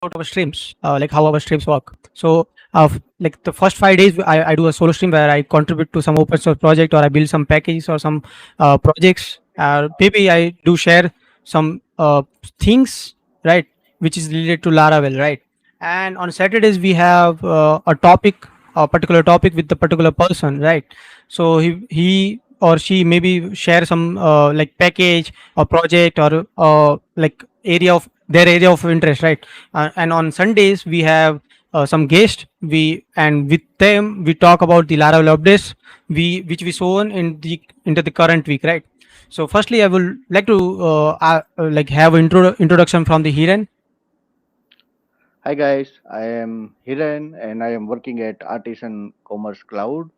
about our streams, like how our streams work. So, like the first 5 days, I do a solo stream where I contribute to some open source project, or I build some packages or some projects. Maybe I do share some things, right, which is related to Laravel, right? And on Saturdays we have a topic, a particular topic with the particular person, right? So he or she maybe share some like package or project or like area of their area of interest, right? And on Sundays we have some guests, we and with them we talk about the Laravel updates we which we shown in the into the current week, right? So firstly I will like to like have introduction from the Hiren. Hi guys, I am Hiran and I am working at Artisan Commerce Cloud.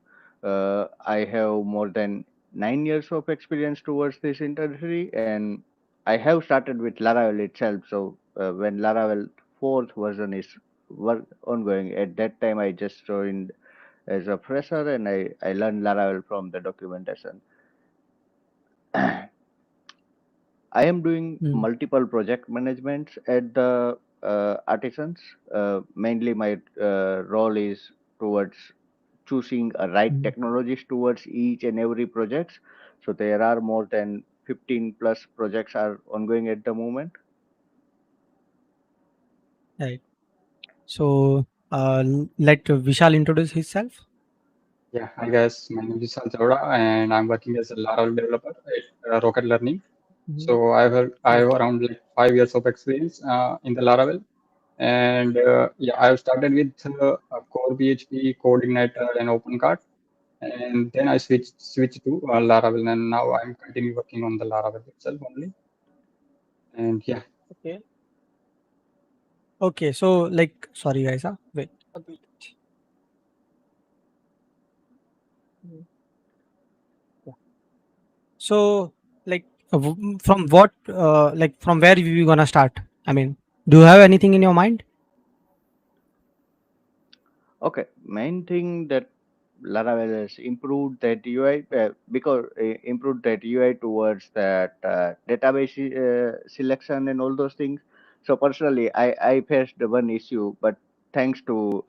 I have more than 9 years of experience towards this industry and I have started with Laravel itself. So when Laravel fourth version is ongoing, at that time I just joined as a fresher and I learned Laravel from the documentation. I am doing Mm. multiple project managements at the artisans. Mainly, my role is towards choosing a right Mm. technologies towards each and every projects. So there are more than 15 plus projects are ongoing at the moment. Right. So let Vishal introduce himself. Yeah, hi guys, my name is Vishal and I'm working as a Laravel developer at Rocket Learning. Mhm. So I have Okay. around like 5 years of experience in the Laravel, and yeah, I've started with core PHP, Code Igniter, and OpenCart, and then I switched to Laravel, and now I'm continue working on the Laravel itself only. And yeah, Okay. Okay. So like, sorry guys, wait. A bit. Mm. Yeah. So like from what like from where we gonna start? I mean, do you have anything in your mind? Okay, main thing that Laravel has improved that UI because improved that UI towards that database selection and all those things. So personally, I faced the one issue, but thanks to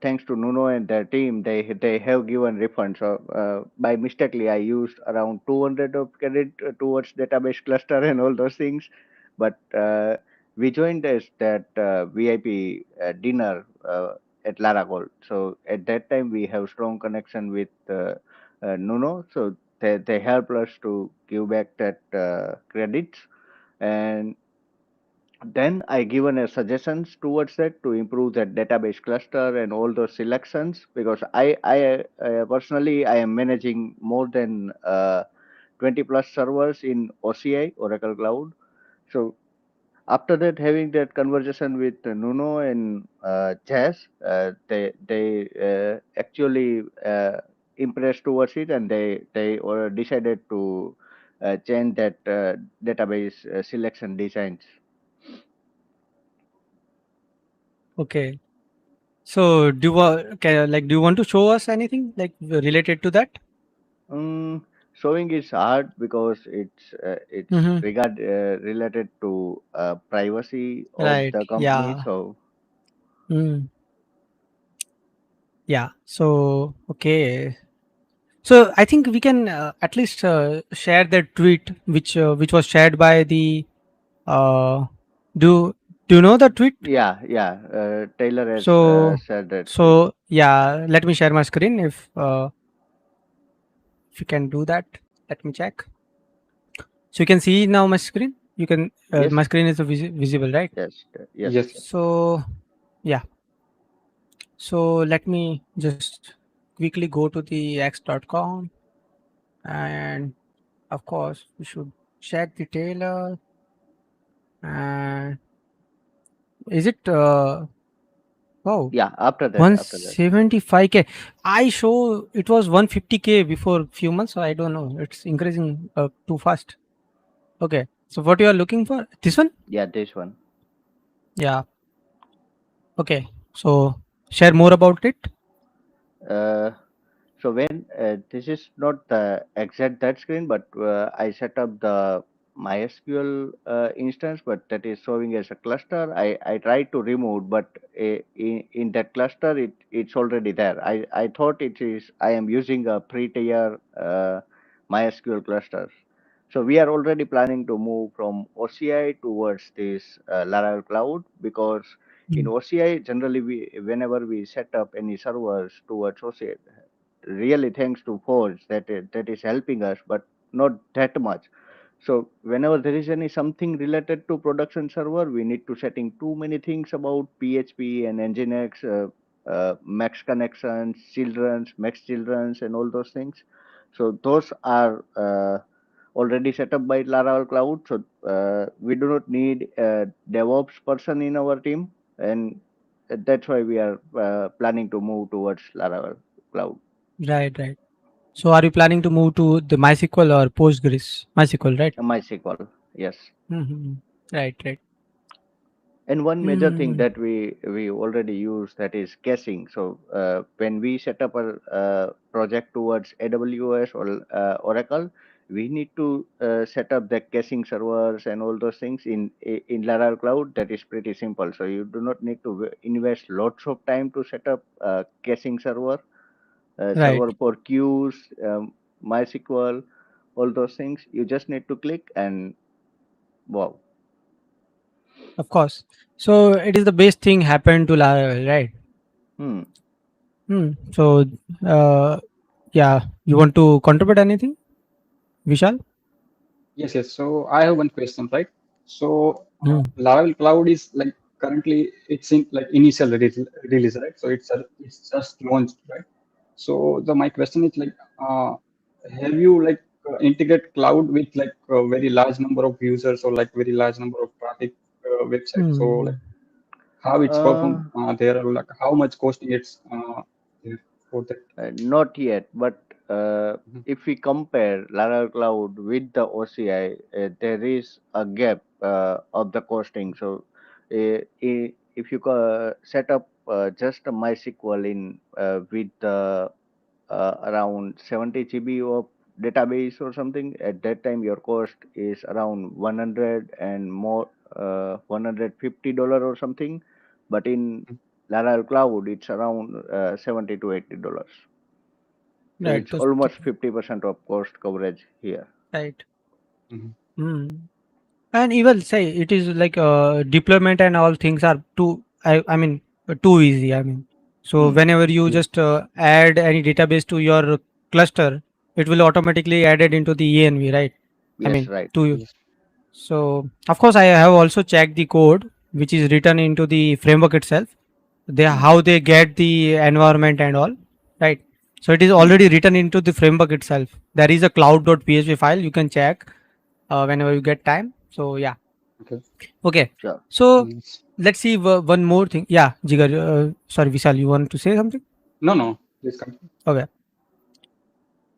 thanks to Nuno and their team, they have given refund. So by mistakenly, I used around 200 of credit towards database cluster and all those things. But we joined as that VIP dinner at Laragold. So at that time, we have strong connection with Nuno. So they help us to give back that credits and then I given a suggestions towards that to improve that database cluster and all those selections because I personally I am managing more than 20 plus servers in OCI Oracle Cloud. So after that having that conversation with Nuno and Jazz, they actually impressed towards it and they decided to change that database selection designs. Okay. So do you want to show us anything like related to that? Showing is hard because it's Mm-hmm. related to privacy of Right. the company. Yeah. So Mm. Yeah. So okay. So I think we can at least share that tweet which was shared by the uh do do you know the tweet? yeah, Taylor has So said that tweet. so yeah, let me share my screen if you can do that. Let me check. So you can see now my screen. You can Yes, my screen is visible, right? yes, yes. yes, So yeah. So let me just quickly go to the x.com, and of course we should check the Taylor. And is it wow, Yeah, after that. 175K? I show it was 150K before few months, so I don't know. It's increasing too fast. Okay. So what you are looking for? This one? Yeah, this one. Yeah. Okay. So share more about it. Uh, so when this is not the exact that screen, but I set up the MySQL instance, but that is showing as a cluster. I tried to remove, but in that cluster, it's already there. I thought it is, I am using a pre-tier MySQL clusters. So we are already planning to move from OCI towards this Laravel cloud, because in Mm. OCI, generally whenever we set up any servers towards OCI, really thanks to Forge that is helping us, but not that much. So whenever there is any something related to production server, we need to setting too many things about PHP and Nginx, max connections, children's, max children's, and all those things. So those are already set up by Laravel Cloud. So we do not need a DevOps person in our team, and that's why we are planning to move towards Laravel Cloud. Right, right. So are you planning to move to the MySQL or Postgres? MySQL, right? MySQL, yes. Mm-hmm. Right, right. And one major thing Mm. that we already use, that is caching. So when we set up a project towards AWS or Oracle, we need to set up the caching servers and all those things in Laravel Cloud. That is pretty simple. So you do not need to invest lots of time to set up caching Right. server for queues, MySQL, all those things. You just need to click and wow. Of course. So it is the best thing happened to Laravel, right? Hmm. Hmm. So, yeah, you want to contribute anything, Vishal? Yes, yes. So I have one question, right? So Hmm. Laravel Cloud is like currently it's in like initial release, right? So it's just launched, right? So the my question is like, have you like integrate cloud with like a very large number of users or like very large number of traffic websites? So like Hmm. how it's Uh, perform there, or like how much costing it's there for that? Not yet, but Mhm, if we compare Laravel Cloud with the OCI, there is a gap of the costing. So, if you set up just a MySQL in with around 70 GB of database or something, at that time your cost is around 100 and more, $150 or something. But in mhm. Laravel Cloud, it's around 70 to $80. So Right. it's almost 50% of cost coverage here. Right. Mhm. Hmm. And even say it is like deployment and all things are too. I mean too easy. I mean, so Hmm. whenever you Yes. just add any database to your cluster, it will automatically add it into the env, right? I Yes, mean, right. to you. Yes. So of course I have also checked the code which is written into the framework itself. They Hmm. how they get the environment and all, right? So it is Hmm. already written into the framework itself. There is a cloud.php file you can check whenever you get time. So yeah. Okay. Okay. Sure. So Yes. let's see one more thing. Yeah, Jigar. Sorry, Vishal, you want to say something? No, no. Please continue. Okay.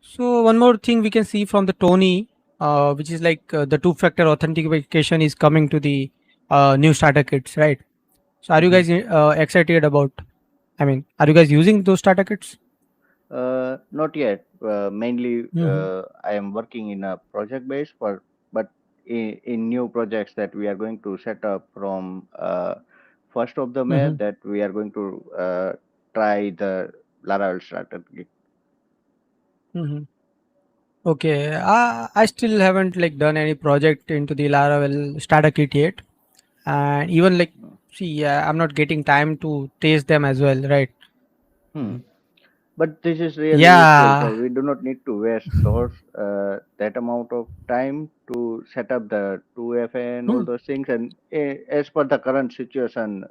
So one more thing we can see from the Tony, which is like the two-factor authentication is coming to the new starter kits, right? So are you Mhm. guys excited about? I mean, are you guys using those starter kits? Not yet. Mainly, Mm-hmm. I am working in a project base, but in new projects that we are going to set up from first of the May, Mm-hmm. that we are going to try the Laravel strategy. Mm-hmm. Okay. I still haven't like done any project into the Laravel starter kit yet, and even like see, I'm not getting time to taste them as well, right? Hmm. Mhm. But this is really useful, so Yeah. we do not need to waste those that amount of time to set up the 2FA and all Hmm. those things. And as per the current situation,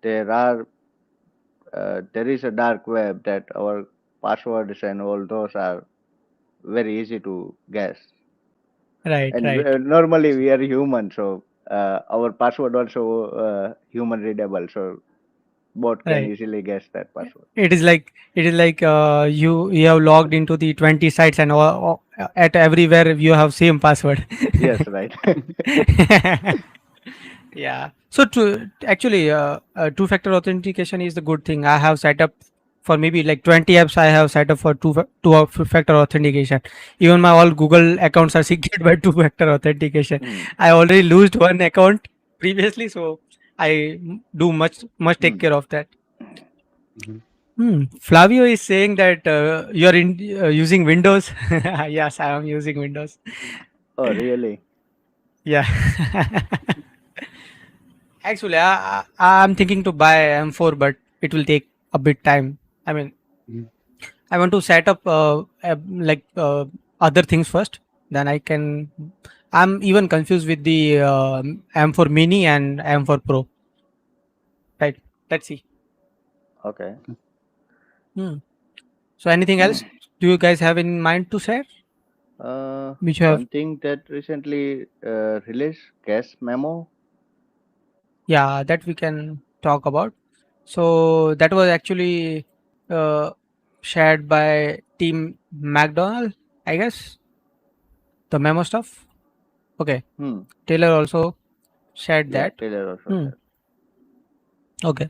there are there is a dark web that our passwords and all those are very easy to guess. Right. And Right. normally we are human, so our password also human readable, so bot can Right. easily guess that password. It is like you have logged into the 20 sites and at everywhere you have same password. Yes, right. Yeah. So to actually two-factor authentication is the good thing. I have set up for maybe like 20 apps I have set up for two factor authentication. Even my all Google accounts are secured by two-factor authentication. Hmm. I already lost one account previously, so I do much take Hmm. care of that. Mhm. Flavio is saying that you're using Windows. Yes, I am using Windows. Oh, really? Yeah. Actually, I'm thinking to buy M4, but it will take a bit time. I mean, Mhm. I want to set up other things first. Then I can. I'm even confused with the M4 Mini and M4 Pro. Right. Let's see. Okay. Hmm. So anything else? Do you guys have in mind to share? Which you have? One thing that recently released, Gas Memo. Yeah, that we can talk about. So that was actually uh, shared by Team McDonald, I guess. The memo stuff. Okay. Hmm. Taylor also shared Yeah, that. Taylor also Hmm. said. Okay.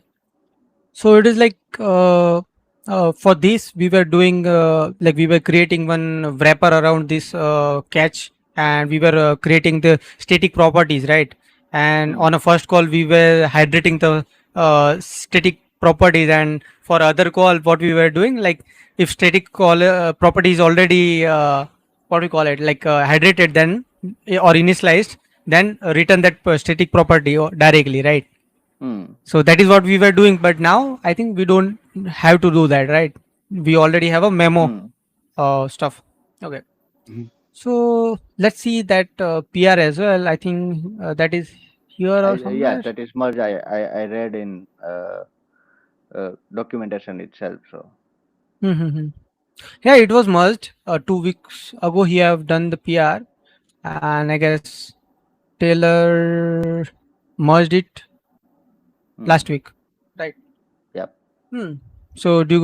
So it is like for this we were doing like we were creating one wrapper around this catch, and we were creating the static properties, right? And Hmm. on a first call we were hydrating the static properties, and for other call what we were doing, like if static call property is already what we call it, like hydrated, then or initialized, then return that static property directly, right? Hmm. So that is what we were doing, but now I think we don't have to do that, right? We already have a memo Hmm. stuff. Okay. Mhm. So let's see that PR as well. I think that is here or Yeah, somewhere. that is merge. I read in documentation itself. So Mm-hmm. Yeah, it was merged 2 weeks ago. He have done the PR, and I guess Taylor merged it hmm. last week, right? Yep. Hmm. So do you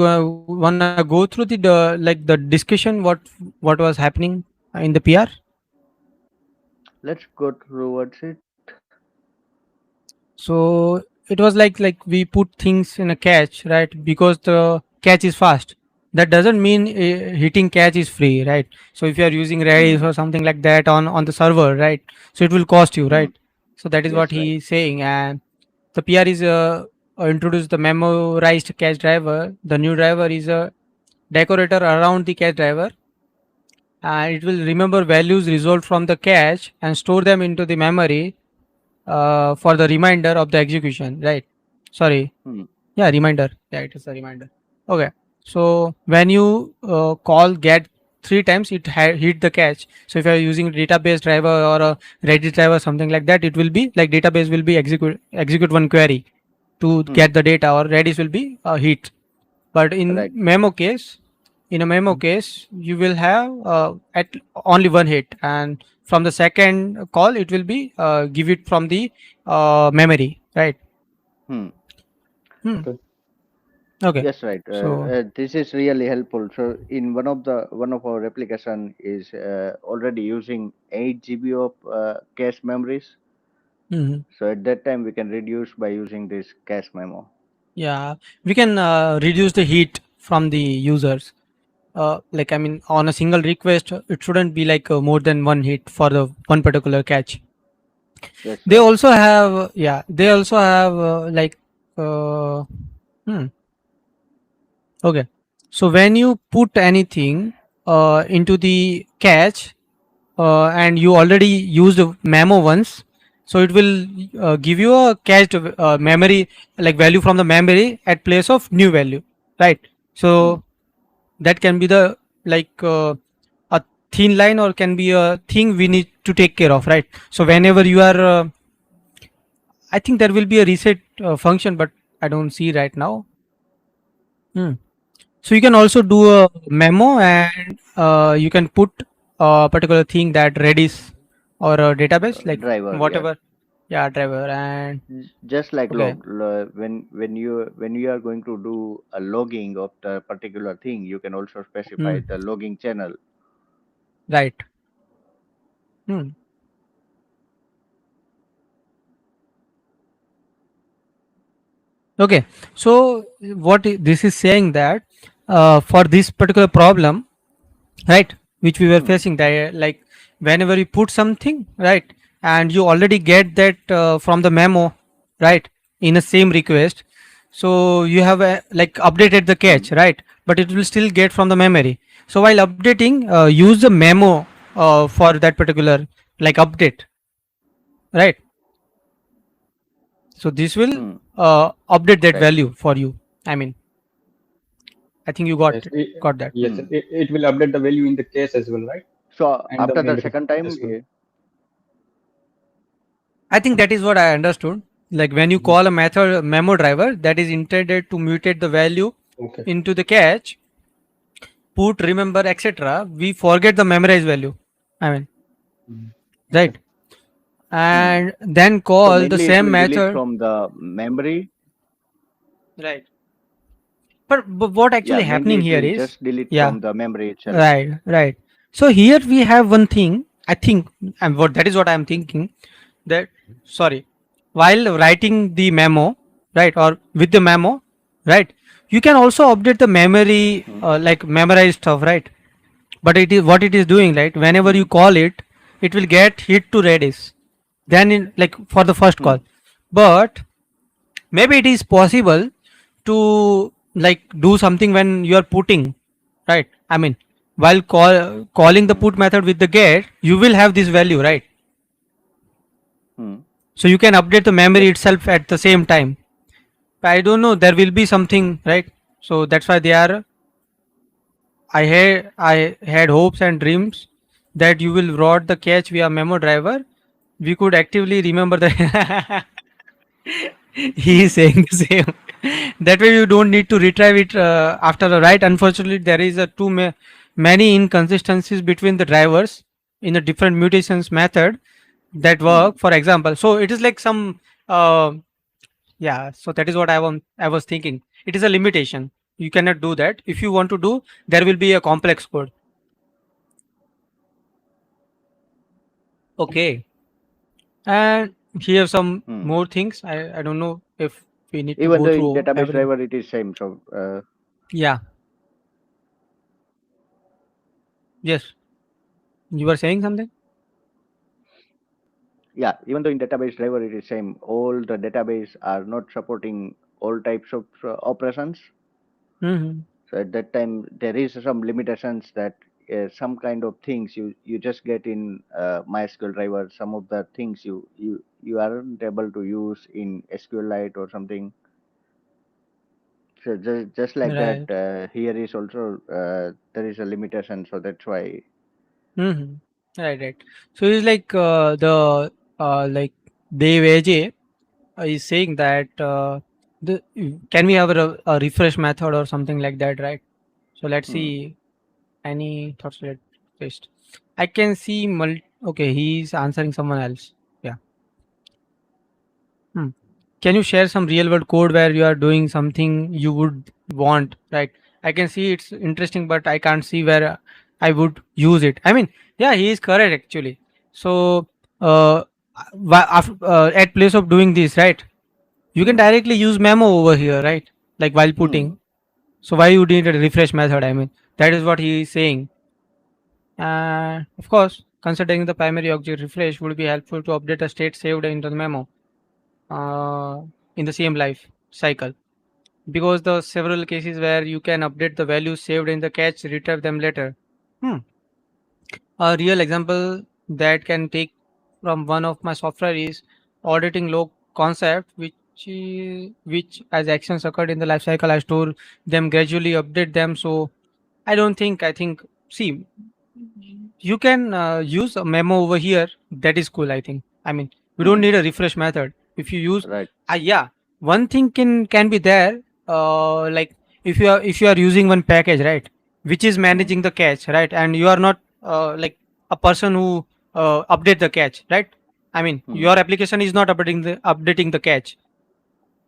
wanna go through the discussion what was happening in the PR? Let's go towards it. So it was like we put things in a catch, right? Because the catch is fast. That doesn't mean hitting catch is free, right? So if you are using Redis Hmm. or something like that on the server, right? So it will cost you, Hmm. right? So that is what Yes, he right. is saying. And the PR is introduced the memorized cache driver. The new driver is a decorator around the cache driver, and it will remember values resolved from the cache and store them into the memory for the reminder of the execution, right? Sorry. Hmm. Yeah, reminder. Yeah, it is a reminder. Okay. So when you call get three times, it hit the cache. So if you are using database driver or a Redis driver, something like that, it will be like database will be execute one query to Hmm. get the data, or Redis will be hit. But Right. in a memo Mhm. case, you will have at only one hit, and from the second call, it will be give it from the memory, right? Hmm. Hmm. Okay. Okay. Yes, right. So. This is really helpful. So in one of our application is already using 8 GB of cache memories. Mhm. So at that time we can reduce by using this cache memo. Yeah, we can reduce the heat from the users. Like I mean, on a single request, it shouldn't be like more than one hit for the one particular catch. Yes, They right. also have, yeah, they also have uh, hmm, okay. So when you put anything into the cache and you already used a memo once, so it will give you a cached memory, like value from the memory at place of new value, right? Hmm. So that can be the like a thin line, or can be a thing we need to take care of, right? So whenever you are I think there will be a reset function, but I don't see right now. Hmm. So you can also do a memo, and you can put a particular thing that Redis or a database, like Driver, yeah. whatever, yeah, driver. And Just like okay. when you are going to do a logging of the particular thing, you can also specify Hmm. the logging channel. Right. Hmm. Okay, so this is saying that for this particular problem, right, which we were Hmm. facing, that like whenever you put something, right, and you already get that from the memo, right, in a same request, so you have like updated the Hmm. cache, right, but it will still get from the memory. So while updating, use the memo for that particular like update, right. So this will Hmm. update that Right. value for you. I mean, I think you got Yes, it, got that. yes, Hmm. it will update the value in the cache as well, right? So And the after the memory second time, as well. I think that is what I understood. Like when you Mhm. call a method memo driver that is intended to mutate the value Okay. into the cache, put, remember, etc. We forget the memorized value. I mean, Mhm. Okay. right? hmm. And then So call the mainly it same will delete method. from the memory. Right. But what Yeah, actually mainly happening it here will is, just delete yeah, from the memory itself. right, right. So here we have one thing. I think, and what that is what I am thinking, that sorry, while writing the memo, right, or with the memo, right, you can also update the memory, Hmm. like memorized stuff, right. But it is what it is doing, right, whenever you Hmm. call it, it will get hit to Redis, then in like for the first Hmm. call. But maybe it is possible to like do something when you are putting, right, I mean, while calling the Hmm. put method with the get, you will have this value, right. Hmm. So you can update the memory Yep. itself at the same time. I don't know, there will be something, right. So that's why they are, I had hopes and dreams that you will write the cache via memo driver. We could actively remember the he is Hmm. saying the same. That way you don't need to retrieve it after a write. Unfortunately, there is a many inconsistencies between the drivers in the different mutations method that Hmm. work. For example, so it is like some uh, yeah. So that is what I was thinking. It is a limitation. You cannot do that. If you want to do, there will be a complex code. Okay, and here some Hmm. more things. I don't know if we need to Even go though in through database everything. driver it is same. So Yeah. Yes. You were saying something. yeah, even though in database driver it is same. All the database are not supporting all types of operations. Mm-hmm. So at that time, there is some limitations that some kind of things you just get in MySQL driver. Some of the things you aren't able to use in SQLite or something. So just like that, Right. here is also there is a limitation. So that's why. Mm-hmm. Right. Right. So it's like the like Dave AJ is saying that the can we have a refresh method or something like that, right? So let's Hmm. see any thoughts related to this. I can see okay, he's answering someone else. Yeah. Hmm. Can you share some real world code where you are doing something you would want, right? I can see it's interesting, but I can't see where I would use it. I mean, yeah, he is correct actually. So at place of doing this, right, you can Hmm. directly use memo over here, right, like while Hmm. putting. So why you need a refresh method? I mean, that is what he is saying. Of course, considering the primary object refresh would be helpful to update a state saved into the memo uh, in the same life cycle, because the several cases where you can update the values saved in the cache, retrieve them later. Hmm. A real example that can take from one of my software is auditing log concept, which as actions occurred in the life cycle, I store them gradually, update them. So I think see, you can use a memo over here. That is cool. I think. I mean, we don't Hmm. need a refresh method. If you use, Right. yeah, one thing can be there. Like if you are using one package, right, which is Hmm. managing the cache, right, and you are not like a person who update the cache, right. I mean, Hmm. your application is not updating the cache.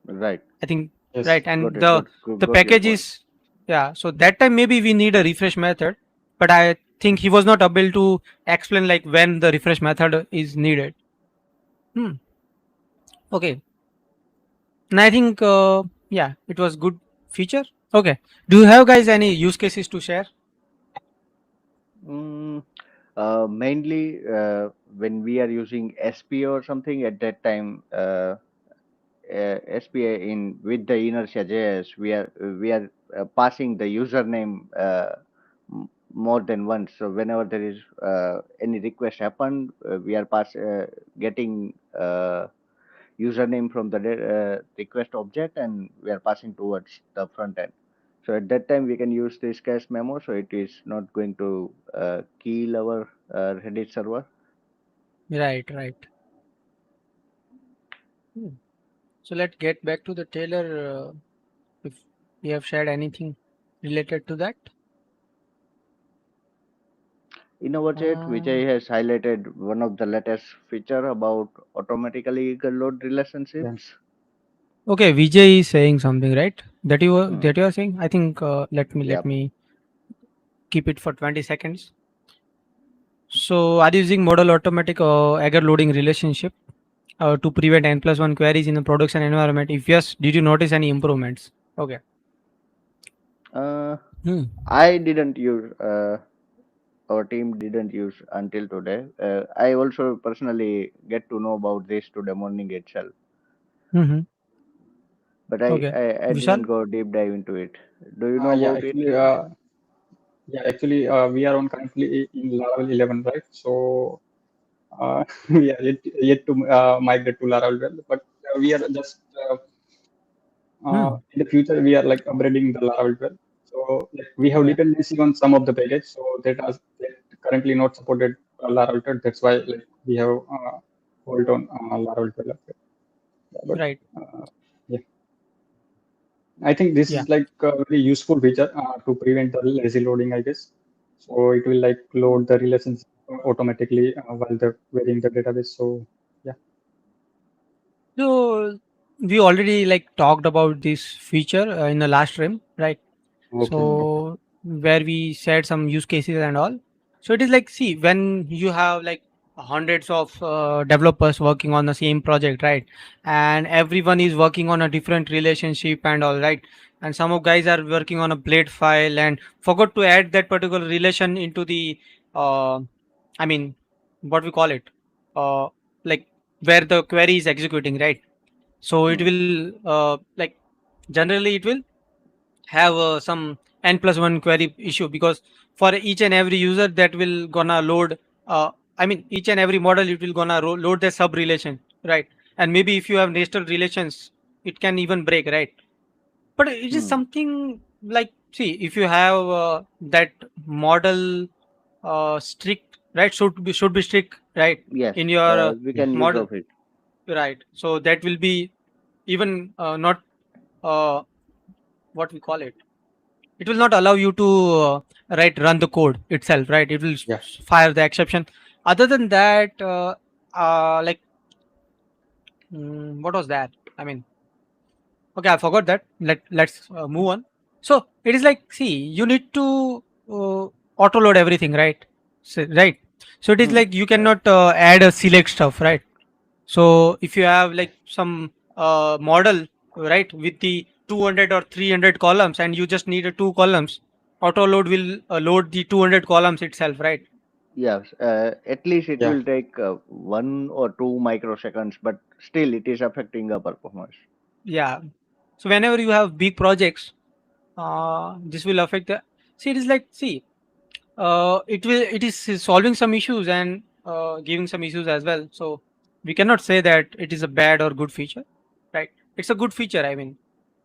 Right. I think, Yes. right, and Got it. the Got your package point. is, yeah. So that time maybe we need a refresh method, but I think he was not able to explain like when the refresh method is needed. Hmm. Okay, and I think Yeah, it was good feature. Okay. Do you have guys any use cases to share? Mm, mainly when we are using SP or something at that time, SPA in with the inertia JS, we are passing the username more than once. So whenever there is any request happen, we are getting username from the request object, and we are passing towards the front end. So at that time we can use this cache memo, so it is not going to kill our Reddit server. Right, right. Hmm. So let's get back to the Taylor. If you have shared anything related to that. In our chat, Uh, Vijay has highlighted one of the latest feature about automatically load Yeah. relationships. okay, Vijay is saying something, right? Hmm. That you are saying. I think let Yep. me keep it for 20 seconds. So are you using model automatic agar loading relationship to prevent n plus one queries in the production environment? If yes, did you notice any improvements? Okay. Uh, Hmm. I didn't use. Our team didn't use until today. I also personally get to know about this today morning itself, Mm-hmm. but Okay. I didn't Vishal? go deep dive into it. Do you know Yeah, about it? actually, we are on currently in Laravel 11, right? So we are yet to migrate to Laravel, but we are just Hmm. in the future we are like upgrading the Laravel 12. So like we have Okay. dependency on some of the package, so that currently not supported Laravel 12. That's why like we have hold on Laravel 12 upgrade. Yeah, but Right. uh, yeah, I think this Yeah. is like a very useful feature to prevent the lazy loading, I guess. So it will like load the relations automatically while the querying the database. So yeah, So we already like talked about this feature in the last stream, right? okay. So where we said some use cases and all. So it is like, see, when you have like hundreds of developers working on the same project, right? And everyone is working on a different relationship and all, right? And some of guys are working on a blade file and forgot to add that particular relation into the uh, I mean, what we call it, uh, like where the query is executing, right? So it Hmm. will like generally it will have some n plus one query issue, because for each and every user that will gonna load each and every model it will gonna load the sub relation, right? And maybe if you have nested relations, it can even break, right? But it is Hmm. something like, see, if you have that model strict, right, should be strict, right, Yes, in your we can use model, of it. right? So that will be even not uh, what we call it, it will not allow you to right, run the code itself, right? It will Yeah, fire the exception. Other than that, like, what was that? I mean, okay, I forgot that. Let's move on. So it is like, see, you need to auto load everything, right? So, right. So it is Hmm. like you cannot add a select stuff, right? So if you have like some model, right, with the 200 or 300 columns, and you just need a two columns, auto load will load the 200 columns itself, right? Yes, at least it yeah. will take 1 or 2 microseconds, but still it is affecting the performance. Yeah. So whenever you have big projects, this will affect the. See, it is like, see, it is solving some issues and giving some issues as well. So we cannot say that it is a bad or good feature, right? It's a good feature, I mean,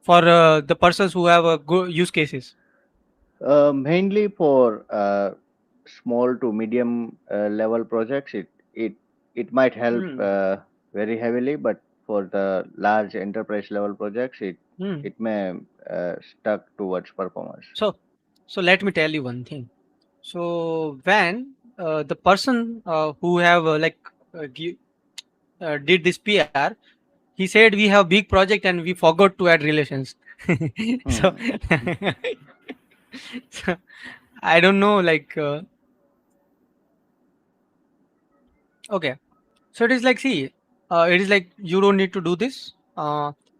for the persons who have a good use cases. Mainly for small to medium level projects, it might help Hmm. very heavily, but for the large enterprise level projects, Hmm. it may stuck towards performance. So, so let me tell you one thing. So when the person who have did this PR, he said we have big project and we forgot to add relations. So, Hmm. so I don't know, like, okay. So it is like, see, it is like you don't need to do this.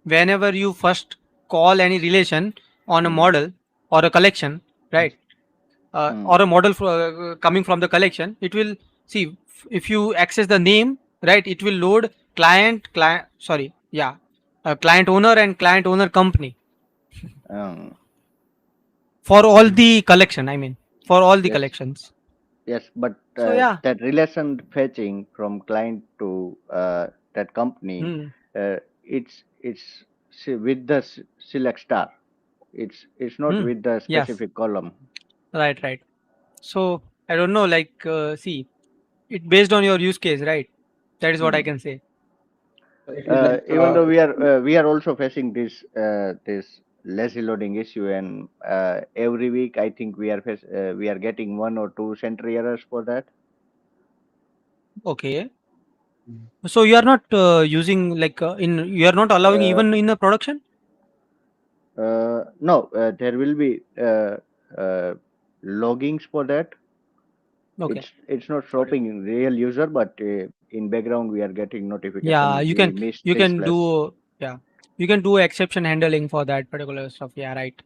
Whenever you first call any relation on a Hmm. model or a collection, right? Hmm. Or a model coming from the collection, it will see if you access the name, right? It will load client, sorry, yeah, client owner and client owner company Um, for all the collection. I mean, for all the yes. collections. Yes, but So yeah. that relation fetching from client to that company, Hmm. it's with the select star. It's not Hmm. with the Yes. specific column. Right. Right. So I don't know. Like, see, it based on your use case, right? That is what I Hmm. can say. It is like Even though we are also facing this lazy loading issue, and every week I think we are getting one or two century errors for that. Okay. So you are not using like in you are not allowing Uh, even in the production. no, there will be uh, loggings for that. Okay. It's not stopping in real user, but in background we are getting Yeah, notification you we can missed you this can plus. do yeah, you can do exception handling for that particular stuff. Yeah, right.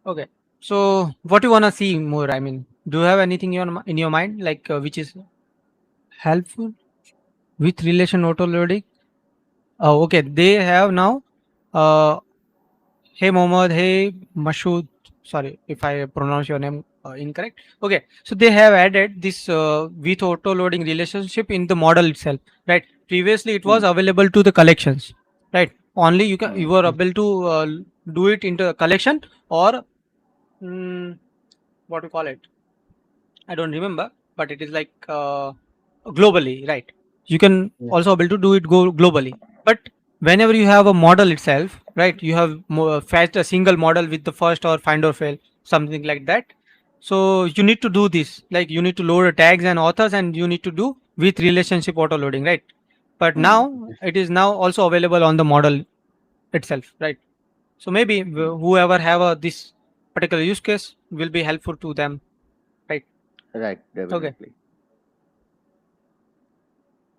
Okay. So what you wanna see more? I mean, do you have anything in your mind like which is helpful with relation auto loading? Oh, okay. They have now. Uh, Hey Mohammed, hey Mashood. Sorry if I pronounce your name incorrect. Okay, so they have added this with auto loading relationship in the model itself, right? Previously, it was Hmm. available to the collections, right? Only you Hmm. were able to do it into a collection or what do you call it? I don't remember, but it is like globally, right? You can yeah. also able to do it go globally. But whenever you have a model itself, right? You have fetched a single model with the first or find or fail, something like that. So you need to do this, like you need to load the tags and authors, and you need to do with relationship auto loading, right? But Hmm. now it is now also available on the model itself, right? So maybe Hmm. whoever have this particular use case will be helpful to them, right? Right, Okay. definitely.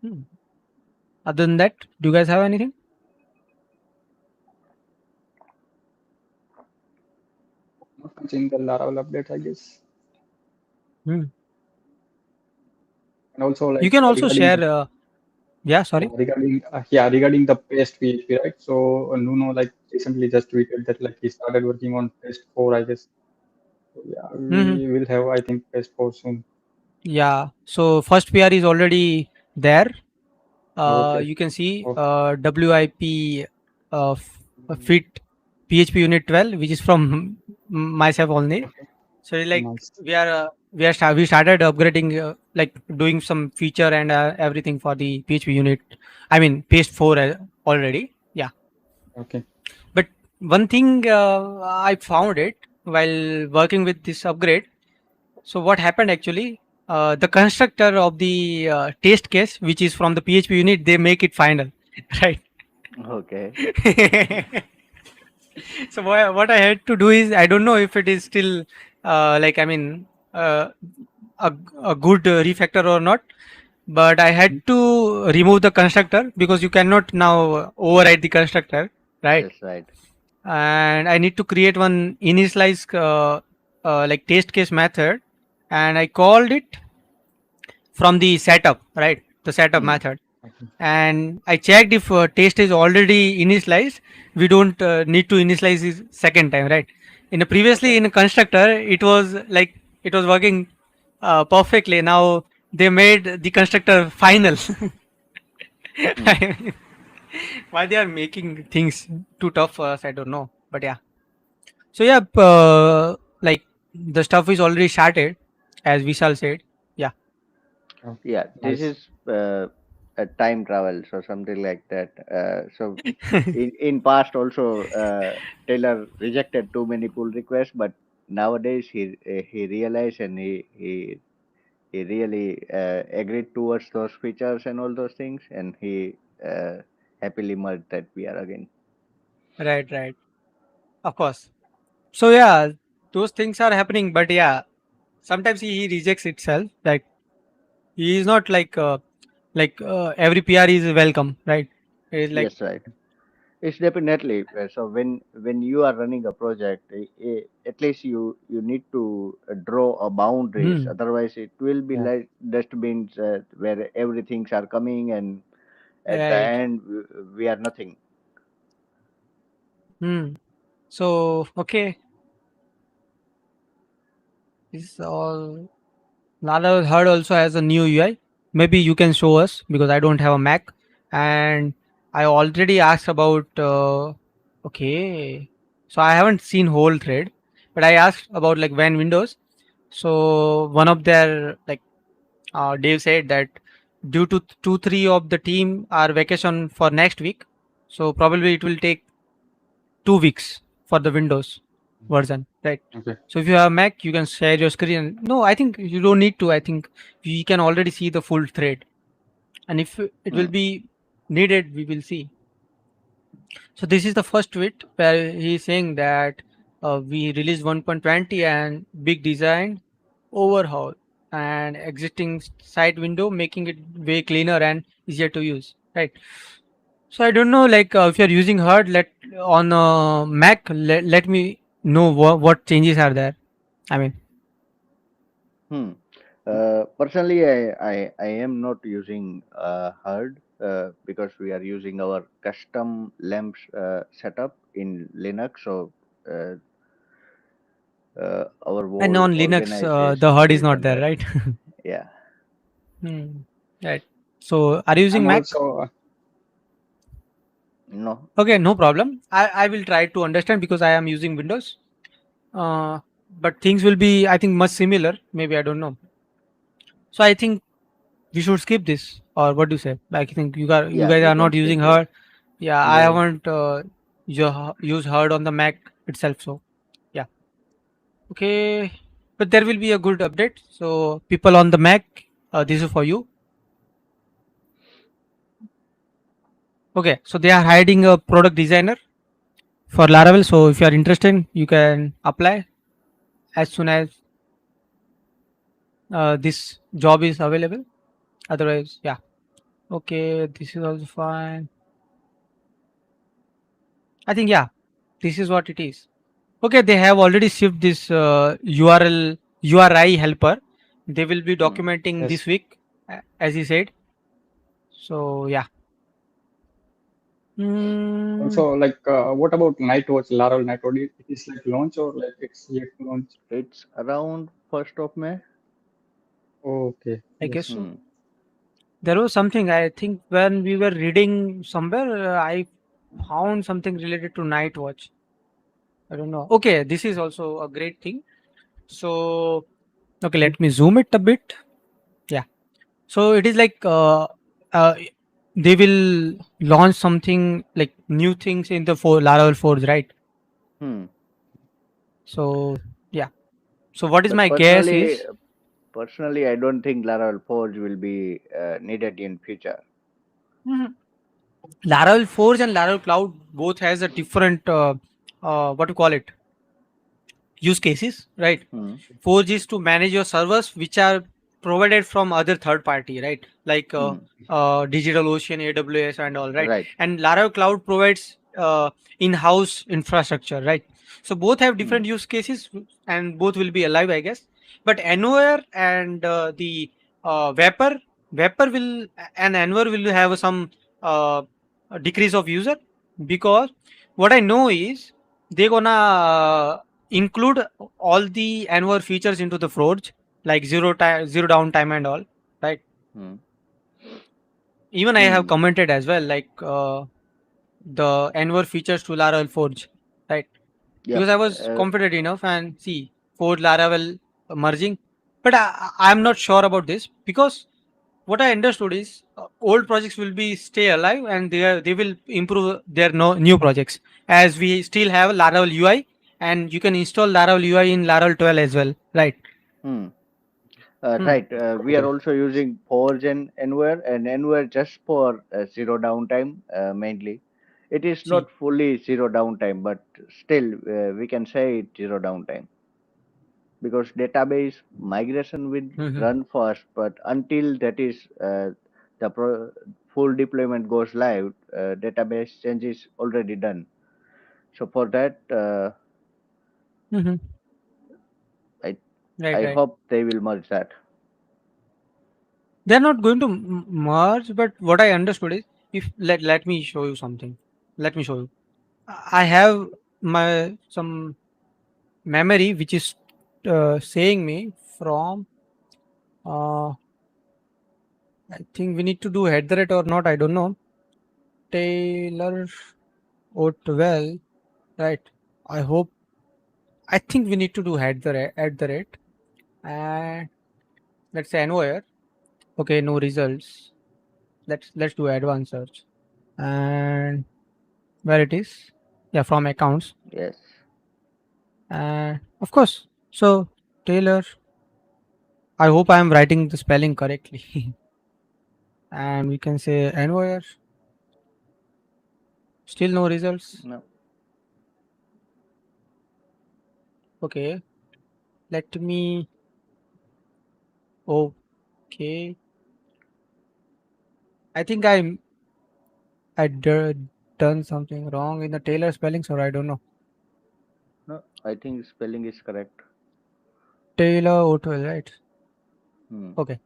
Hmm. Other than that, do you guys have anything? Not much in the Laravel updates, I guess. Hmm. And also You like can also regarding share. the Yeah, sorry. regarding the paste PHP, right? So Nuno like recently just tweeted that like he started working on paste 4, I guess. So yeah, Hmm. we will have I think paste 4 soon. Yeah. So first PR is already there. Okay. You can see Okay. WIP fit PHP unit 12, which is from myself only. Okay. So it's like Nice. we started upgrading like doing some feature and everything for the PHP unit. I mean paste 4 already. Yeah. Okay. But one thing I found it while working with this upgrade. So what happened actually? The constructor of the test case, which is from the PHP unit, they make it final, right? Okay. So what I had to do is I don't know if it is still like I mean a, a good refactor or not, but I had Mhm. to remove the constructor because you cannot now override the constructor, right? Yes, right. And I need to create one initialize like test case method, and I called it from the setup, right? The setup Hmm. method, Okay. and I checked if test is already initialized. We don't need to initialize this second time, right? In a previously Okay. in a constructor, it was like it was working perfectly. Now they made the constructor final. Hmm. I mean, why they are making things too tough for us, I don't know. But yeah. So yeah, like the stuff is already started, as Vishal said. Yeah. Oh, Yeah, this nice. is a time travels or something like that. So in past also Taylor rejected too many pull requests, but nowadays he realized and he really agreed towards those features and all those things, and he happily merged that PR again. Right. Right. Of course. So yeah, those things are happening. But yeah, sometimes he rejects itself. Like he is not like every PR is welcome, right? It's like Yes, right. It's definitely so when you are running a project, at least you need to draw a boundaries. Hmm. Otherwise, it will be Yeah. like dustbins where everything's are coming, and at the Right. end we are nothing. Hmm. So okay, this is all. Nala Herd also has a new UI. Maybe you can show us because I don't have a Mac, and I already asked about. Okay, so I haven't seen whole thread, but I asked about like when Windows. So one of their like Dave said that due to 2 3 of the team are vacation for next week, so probably it will take 2 weeks for the Windows version, right? Okay. So if you have Mac, you can share your screen. No, I think you don't need to. I think we can already see the full thread, and if it will Hmm. be needed, we will see. So this is the first tweet where he is saying that we released 1.20 and big design overhaul and existing site window, making it way cleaner and easier to use. Right. So I don't know, like if you're using Herd, let on Mac, let me know what changes are there. I mean, Hmm. Personally, I am not using Herd because we are using our custom lamps setup in Linux. So our and whole on Linux, the organization Herd is built not on there, that. right? Yeah. Hmm. Right. So are you using I'm Mac? also No. Okay, no problem. I will try to understand because I am using Windows. Uh, but things will be, I think, much similar. Maybe I don't know. So I think we should skip this, or what do you say? Like, I think you Yeah, guys we are can not skip using this. Herd. Yeah, I yeah. haven't used Herd on the Mac itself. So yeah, okay. But there will be a good update. So people on the Mac, this is for you. Okay, so they are hiring a product designer for Laravel. So if you are interested, you can apply as soon as this job is available. Otherwise, yeah. Okay, this is also fine. I think yeah, this is what it is. Okay, they have already shipped this URL URI helper. They will be Hmm. documenting Yes. this week, as he said. So yeah. Mm, Also, like, what about Nightwatch, Laravel Nightwatch? It is like launch or like it's yet to launch? It's around 1st of May. Okay. I guess Yes. so. Hmm. There was something I think when we were reading somewhere, I found something related to night watch. I don't know. Okay, this is also a great thing. So okay, let me zoom it a bit. Yeah. So it is like uh, they will launch something like new things in the Laravel Forge, right? Hmm. So yeah. So what is But my guess personally, is I don't think Laravel Forge will be needed in future. Mhm. Laravel Forge and Laravel Cloud both has a different what to call it use cases, right? Hmm. Forge is to manage your servers which are provided from other third party, right? Like Hmm. DigitalOcean, AWS, and all, right? Right. And Laravel Cloud provides in-house infrastructure, right? So both have Hmm. different use cases, and both will be alive, I guess. But Anywhere and the Vapor, Vapor will and Anwar will have some decrease of user because what I know is they're gonna include all the Anwar features into the Forge, like zero time, zero downtime, and all. Right. Hmm. Even I have Hmm. commented as well, like the Anwar features to Laravel Forge. Right. Because Yep. I was confident enough and see Forge Laravel merging, but I'm not sure about this because what I understood is old projects will be stay alive and they will improve their no, new projects as we still have Laravel UI and you can install Laravel UI in Laravel 12 as well, right? Hmm. Hmm. Right. We are Okay. also using Forge and Enware just for zero downtime mainly. It is See. not fully zero downtime, but still we can say it zero downtime because database migration will Mhm. run fast. But until that is the full deployment goes live, database change is already done. So for that, Mm-hmm. I Right, I right. hope they will merge that. They're not going to merge, but what I understood is, if let me show you something. Let me show you. I have my some memory which is saying me from. Uh, I think we need to do head the rate or not. I don't know. Taylor Otwell, right? I hope. I think we need to do head the rate at the rate, and let's say anywhere. Okay, no results. Let's do advanced search, and where it is, yeah, from accounts, Yes. and of course. So Taylor, I hope I am writing the spelling correctly. And we can say anywhere, still no results. No. Okay, let me. Okay, I think done something wrong in the Taylor spellings, or I don't know. No. I think spelling is correct. Taylor Otwell, right? Hmm. Okay.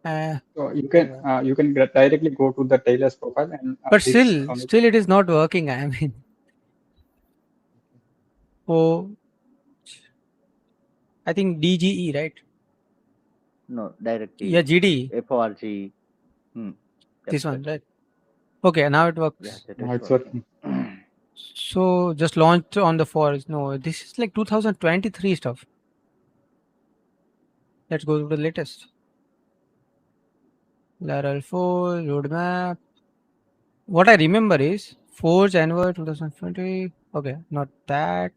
Uh, So anywhere. you can directly go to the Taylor's profile and But click still, on it. still it is not working. I mean, oh, I think DGE, right? No, Yeah, directly GD, FORG. Hmm. Yep, this one, that's right? it. Okay, now it Yeah, works. that Now is it's working. working. So just launched on the forest. No, this is like 2023 stuff. Let's go to the latest. Laravel 4 roadmap. What I remember is Forge January 2020. Okay, not that.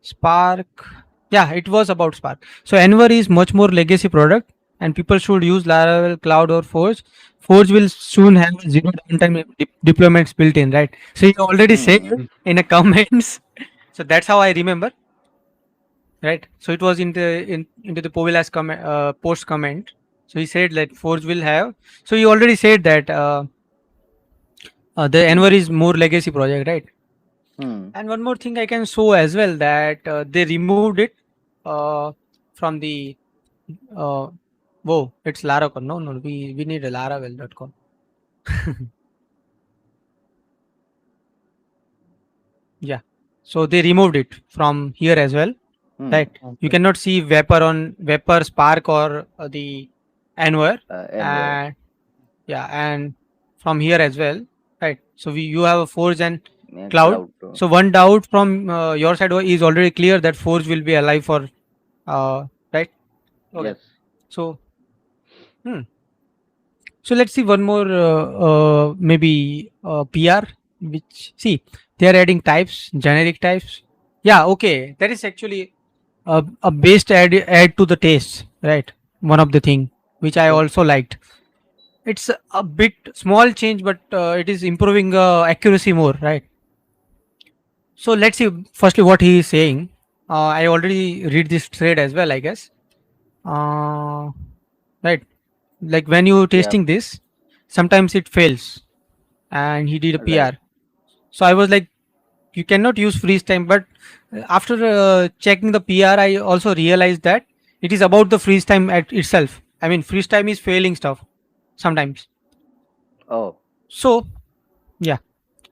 Spark. Yeah, it was about Spark. So Enver is much more legacy product, and people should use Laravel Cloud or Forge. Forge will soon have zero downtime deployments built in, right? So you already said Hmm. it in a comments. So that's how I remember, right? So it was into the Povilas post comment. So he said that Forge will have. So he already said that the Enver Hmm. is more legacy project, right? Hmm. And one more thing I can show as well, that they removed it uh, from the uh, whoa, it's Laravel. No, no, we need a Laravel.com. Yeah. So they removed it from here as well, Hmm. right? You Okay. cannot see Vapor, Spark, or the Enver. Envoy And yeah, and from here as well, right? So you have a Forge and and Cloud. cloud. So one doubt from your side is already clear, that Forge will be alive for right. Okay. Yes. So hmm. So let's see one more maybe PR, which see they are adding types, generic types. Yeah, okay, that is actually a based add to the taste, right? One of the thing which I Okay. also liked. It's a bit small change, but it is improving accuracy more, right? So let's see firstly what he is saying. I already read this thread as well, I guess. Uh, right, like when you Yep. testing this, sometimes it fails, and he did a Right. PR. So I was like, you cannot use freeze time. But after checking the PR, I also realized that it is about the freeze time at itself. I mean, freeze time is failing stuff sometimes. Oh. So yeah,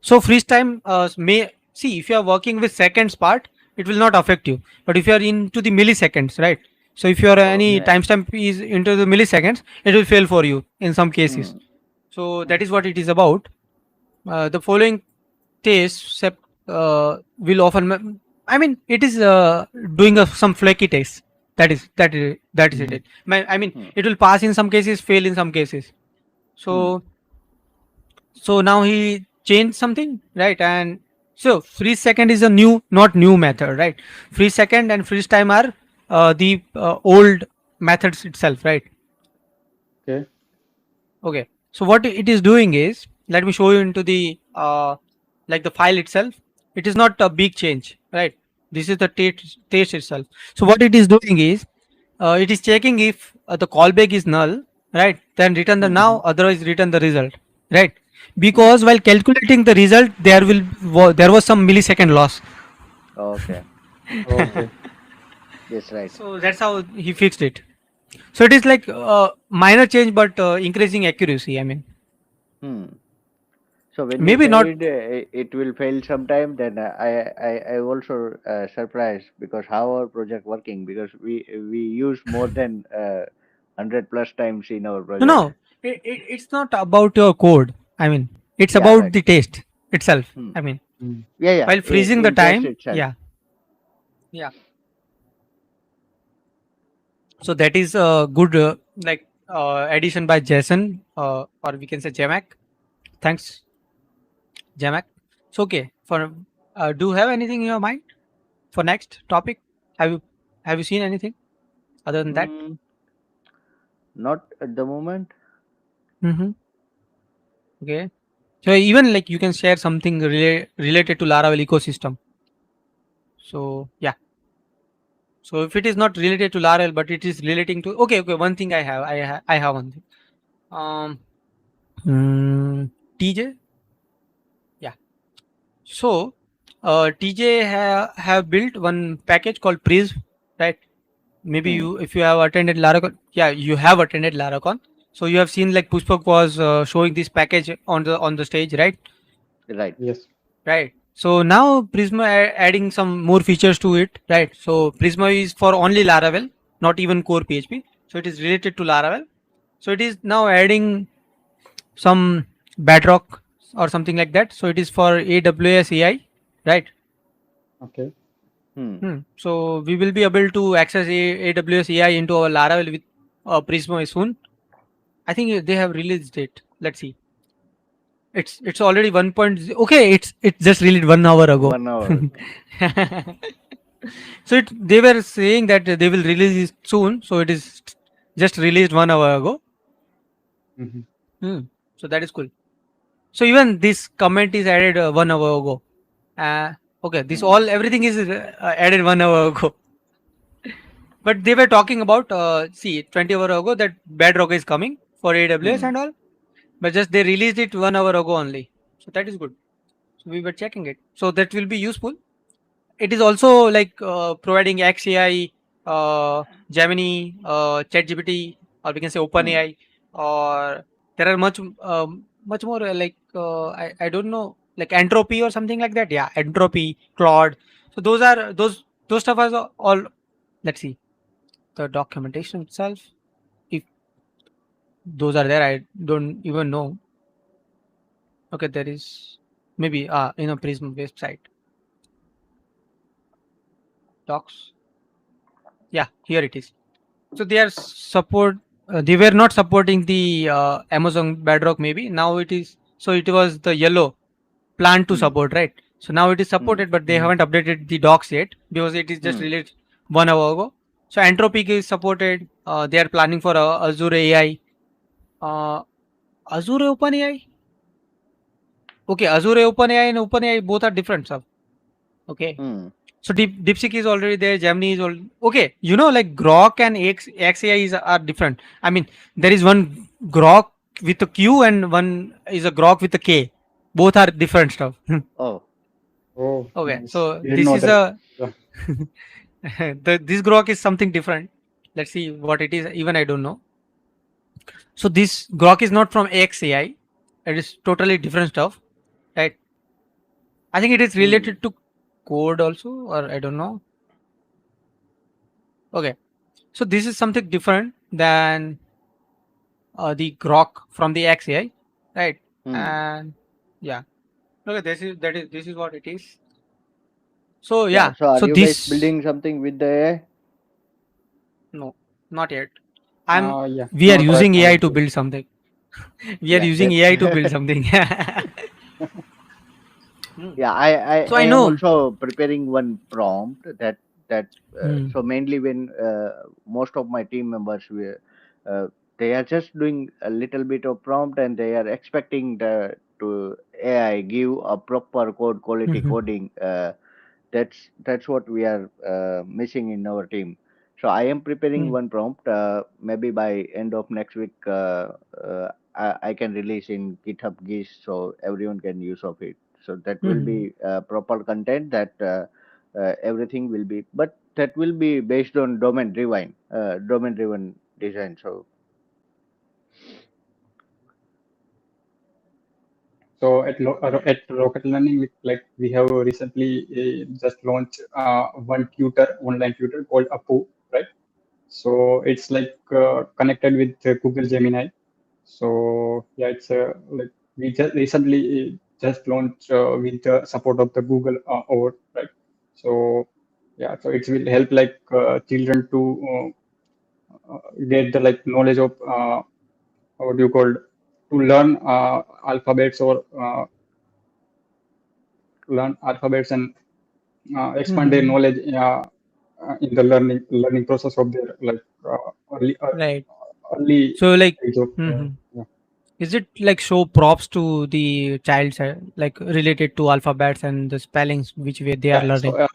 so freeze time may see, if you are working with seconds part, it will not affect you. But if you are into the milliseconds, right? So if your any Okay. timestamp is into the milliseconds, it will fail for you in some cases. Hmm. So that is Okay. what it is about. The following taste will often I mean, it is doing some flaky taste. That is Mm. it. I mean, Hmm. it will pass in some cases, fail in some cases. Hmm. So now he changed something, right? And so freeze second is a new, not new method, right? Freeze second and freeze time are the old methods itself, right? Okay. Okay. So what it is doing is, let me show you into the like the file itself. It is not a big change, right? This is the taste itself. So what it is doing is, it is checking if the callback is null, right? Then return the now, Mm-hmm. otherwise return the result, right? Because while calculating the result, there was some millisecond loss. Okay. Okay. Yes, right. So that's how he fixed it. So it is like minor change, but increasing accuracy. I mean, Hmm. So when you maybe not. said it will fail sometime, then I also surprised because how our project working because we use more than 100 plus times in our No, project. no, it's not about your code. I mean, it's Yeah, about right. the test itself. Hmm. I mean, Mm. Yeah, yeah. while freezing the In test time, itself. yeah, yeah. So that is a good addition by Jason, or we can say Jamak. Thanks, Jamak. So okay, for do you have anything in your mind for next topic? Have you have you seen anything other than that? Hmm. Not at the moment. Mm-hmm. Okay. So even like you can share something related to Laravel ecosystem. So yeah. So if it is not related to Laravel, but it is relating to okay, one thing I have one thing. Um, TJ, yeah. So TJ have built one package called Prism, right? Maybe Hmm. you if you have attended Laracon, yeah, you have attended Laracon. So you have seen like Pushpak was showing this package on the stage, right? Right. Yes. Right. So now Prisma adding some more features to it, right? So Prisma is for only Laravel, not even core PHP. So it is related to Laravel. So it is now adding some Bedrock or something like that. So it is for AWS AI, right? Okay. Hmm. So we will be able to access AWS AI into our Laravel with Prisma soon. I think they have released it. Let's see. It's already 1.0. Okay, it's just released 1 hour ago. 1 hour. So they were saying that they will release it soon. So it is just released 1 hour ago. Mm-hmm. Hmm. So that is cool. So even this comment is added 1 hour ago. Okay, this Hmm. all everything is added 1 hour ago. But they were talking about see 20 hour ago that Bedrock is coming for AWS Hmm. and all. But just they released it 1 hour ago only. So that is good. So we were checking it. So that will be useful. It is also like providing XAI, Gemini, ChatGPT, or we can say Hmm. OpenAI, or there are much more I don't know like Entropy or something like that. Yeah, Entropy, Claude. So those stuff are all. Let's see the documentation itself. If those are there, I don't even know. Okay, there is maybe in a Prism website docs. Yeah, here it is. So they are support. They were not supporting the Amazon Bedrock. Maybe now it is. So it was the yellow plan to Hmm. support, right? So now it is Hmm. supported, but they Mm-hmm. haven't updated the docs yet because it is just Hmm. released 1 hour ago. So Anthropic is supported. They are planning for Azure AI. Uh, Azure OpenAI. Okay, Azure OpenAI and OpenAI both are different stuff. Okay. Hmm. So DeepSeek is already there. Gemini is all okay. You know, like Grok and XAI are different. I mean, there is one Grok with a Q and one is a Grok with a K. Both are different stuff. Oh. Oh, Okay, nice. so Didn't this know is that. a Yeah. this Grok is something different. Let's see what it is. Even I don't know. So this Grok is not from XAI. It is totally different stuff, right? I think it is Hmm. related to code also, or I don't know. Okay, so this is something different than the grok from the XAI, right? Hmm. And yeah, okay, this is what it is. So Yeah. yeah, So are so you guys this building something with the AI? no, not yet. I'm Yeah. We are Not right using now, AI to actually. build something. We are Yeah. using That's. AI to build something. Hmm. Yeah. I So I am know. also preparing one prompt that Hmm. so mainly when most of my team members were uh, they are just doing a little bit of prompt and they are expecting the to AI give a proper code quality Mhm. coding. That's what we are missing in our team. So I am preparing Mm. one prompt. Maybe by end of next week, I can release in GitHub Gis so everyone can use of it. So that will Mhm. be proper content that everything will be, but that will be based on domain driven design. So So at Rocket Learning, like we have recently just launched one tutor, online tutor called Apu, right? So it's like connected with Google Gemini. So yeah, it's like we just recently just launched with the support of the Google over, right? So yeah, so it will help like children to get the like knowledge of what do you call to learn alphabets or learn alphabets and expand their Mhm. knowledge in the learning process of their like Right. early So like, age of mhm. yeah. Is it like show props to the child like related to alphabets and the spellings which way they are Yeah, so learning?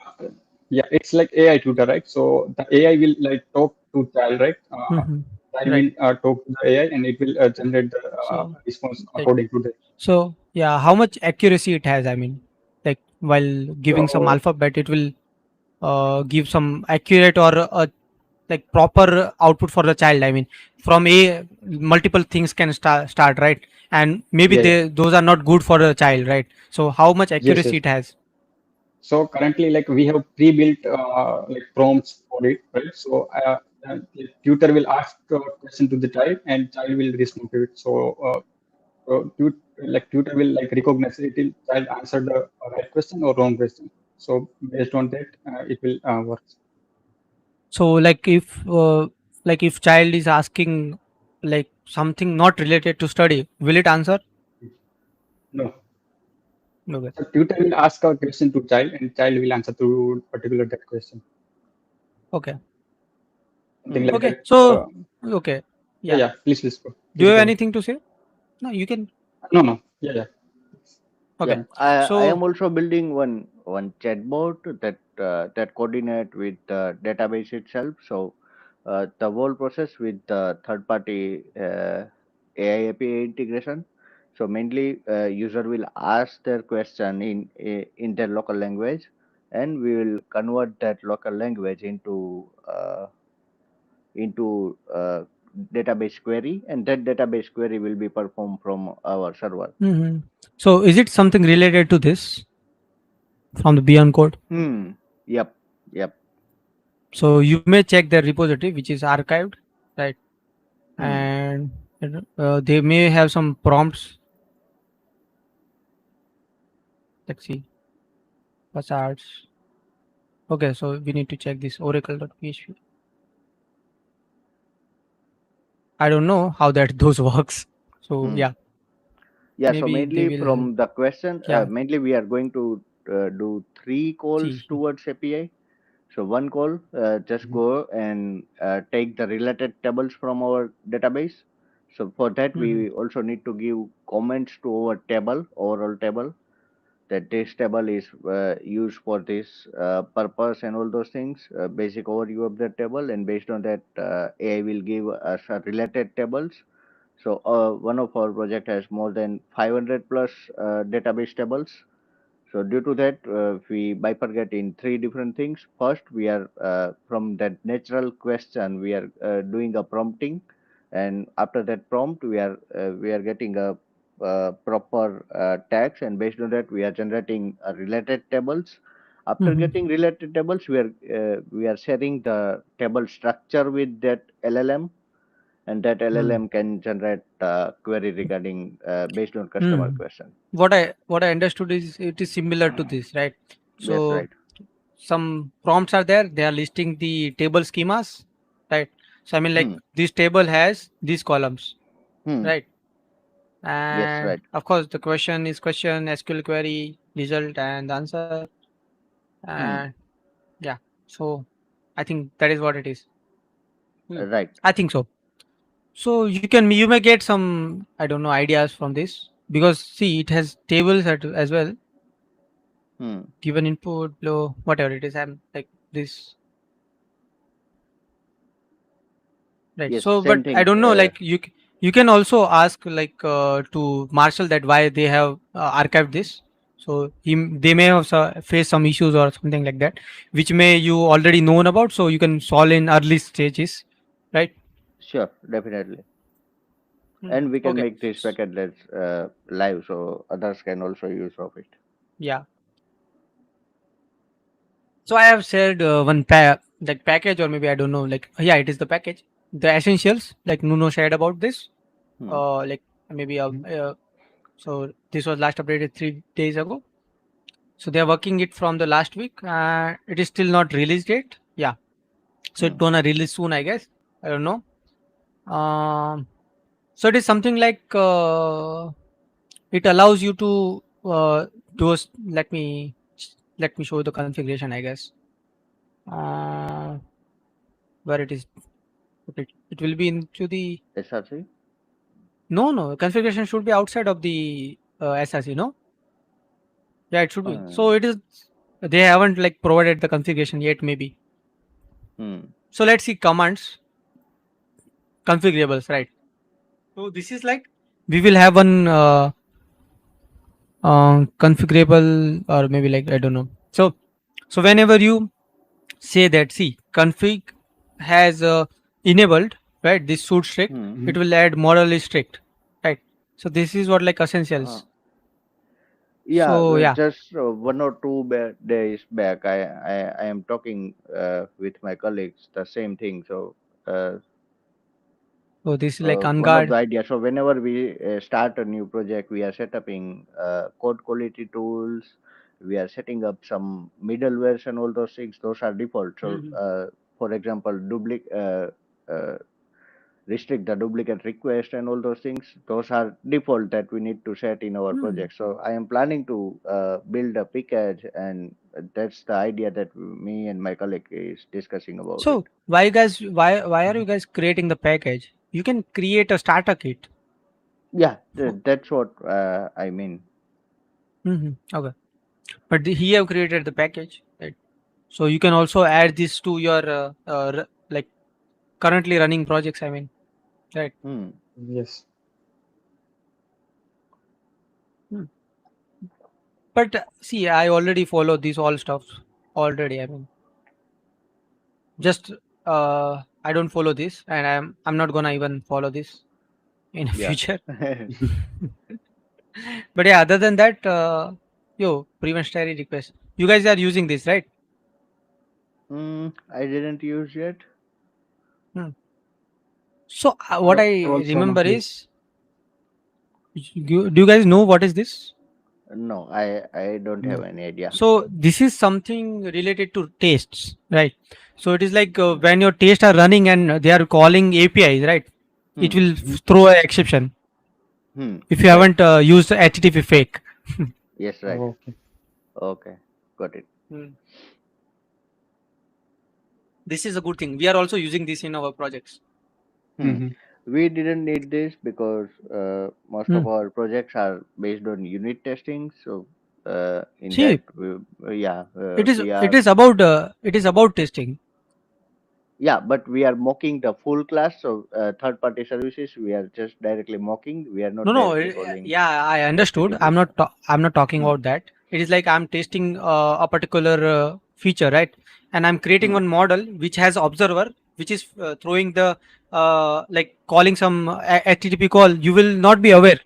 yeah, it's like AI tutor, right? So the AI will like talk to child, right? Mhm. Child Right. will talk to the AI and it will generate the So response like, according to the. so yeah, how much accuracy it has? I mean, like while giving some So alphabet, it will give some accurate or like proper output for the child. I mean, from a multiple things can start, right? And maybe yeah, yeah. those are not good for the child, right? So how much Yes, accuracy yes. it has? So currently, like we have pre-built like prompts for it, right? So the tutor will ask a question to the child, and child will respond to it. Like tutor will like recognize it will child answer the right question or wrong question. So based on that, it will work. So like if child is asking like something not related to study, will it answer? No, Okay. so tutor will ask a question to child, and child will answer to particular that question. Okay. Something hmm. like Okay. that. So okay. Yeah, Yeah. yeah. Please go. Do you Please have go ahead. anything to say? No, you can. No, no. Yeah, yeah. Okay. Yep, I am So also building one chatbot that coordinate with the database itself. So the whole process with the third party AI API integration. So mainly user will ask their question in their local language, and we will convert that local language into database query, and that database query will be performed from our server. mhm. So is it something related to this from the Beyond Code? Hmm. Yep. Yep. So you may check their repository which is archived, right? Hmm. And they may have some prompts. Let's see. Facades. Okay, so we need to check this oracle.php. I don't know how that those works. So Hmm. yeah, Yeah, so maybe they mainly will. from the question, Yeah, mainly we are going to do three calls see. towards API. So one call, just go and take the related tables from our database. So for that, Mhm. we also need to give comments to our table, overall table, that this table is used for this purpose and all those things, basic overview of the table, and based on that, AI will give us related tables. So one of our project has more than 500 plus database tables. So due to that, we bifurcate in three different things. First, we are from that natural question, we are doing a prompting, and after that prompt, we are getting a proper tags, and based on that, we are generating related tables. After Mhm. getting related tables, we are sharing the table structure with that LLM, and that Mm. LLM can generate query regarding based on customer Mm. question. What I understood is it is similar to this, right? That's So right. some prompts are there. They are listing the table schemas, right? So I mean, like Hmm. this table has these columns, Hmm. right? Yes, And right. of course, the question is question, SQL query, result, and the answer. And Hmm. yeah, so I think that is what it is. Hmm. Right. I think so. So you may get some I don't know ideas from this because see it has tables as well. Hmm. Given input, below whatever it is. I'm like this. Right. Yes, So, but same I thing. don't know. Like you can also ask like to Marshall that why they have archived this. So they may have faced some issues or something like that, which may you already known about. So you can solve in early stages, right? Sure, definitely. Hmm. And we can Okay. make this packagelets live so others can also use of it. Yeah. So I have shared one like package, or maybe I don't know. Like yeah, it is the package, the essentials. Like Nuno shared about this. Hmm. Like maybe so this was last updated 3 days ago. So they are working it from the last week. It is still not released yet. Yeah. So it's Hmm. gonna release soon, I guess. I don't know. Um, so it is something like it allows you to do. Let me show you the configuration. I guess where it is. Okay, it will be into the SRC? no configuration should be outside of the SRC. No, yeah, it should be. So Hmm. it is. They haven't like provided the configuration yet. Maybe. Hmm. So let's see commands configurables. Right. So this is like we will have one configurable or maybe like I don't know. So whenever you say that see config has enabled right this should strict, Hmm. it will add model is strict, right? So this is what like Uh, essentials. yeah, So yeah, just 1 or 2 days back, I am talking with my colleagues the same thing. So uh, so this is like one of the unguard. ideas. So whenever we start a new project, we are setting code quality tools. We are setting up some middlewares and all those things. Those are default. So, Mhm. for example, restrict the duplicate request and all those things. Those are default that we need to set in our Hmm. project. So I am planning to build a package, and that's the idea that me and my colleague is discussing about it. So why are you guys creating the package? You can create a starter kit. Yeah, For, that's what I mean. okay, but he have created the package, right? So you can also add this to your like currently running projects. I mean, right? Hmm. Yes. Hmm. But see, I already follow these all stuff already. I mean, just I don't follow this, and I'm not gonna even follow this in Yeah. future. But yeah, other than that, yo, prevent stary request. You guys are using this, right? I didn't use yet. Hmm. So what I I've also remember not used. is, do you guys know what is this? No, I don't have No. any idea. So this is something related to tastes, right? So it is like Hmm. when your tastes are running and they are calling APIs, right? It Hmm. will Mhm. throw an exception if you Right. haven't used HTTP fake. Yes. Right. Okay. Okay. Got it. Hmm. This is a good thing. We are also using this in our projects. Hmm. Hmm. We didn't need this because most Hmm. of our projects are based on unit testing. So in that, See, yeah, we it are. is about testing. Yeah, but we are mocking the full class. So third-party services, we are just directly mocking. We are No, not no, directly calling yeah, I understood. HTTP. I'm not talking Hmm. about that. It is like I'm testing a particular feature, right? And I'm creating Hmm. one model which has observer, which is throwing the like calling some HTTP call. You will not be aware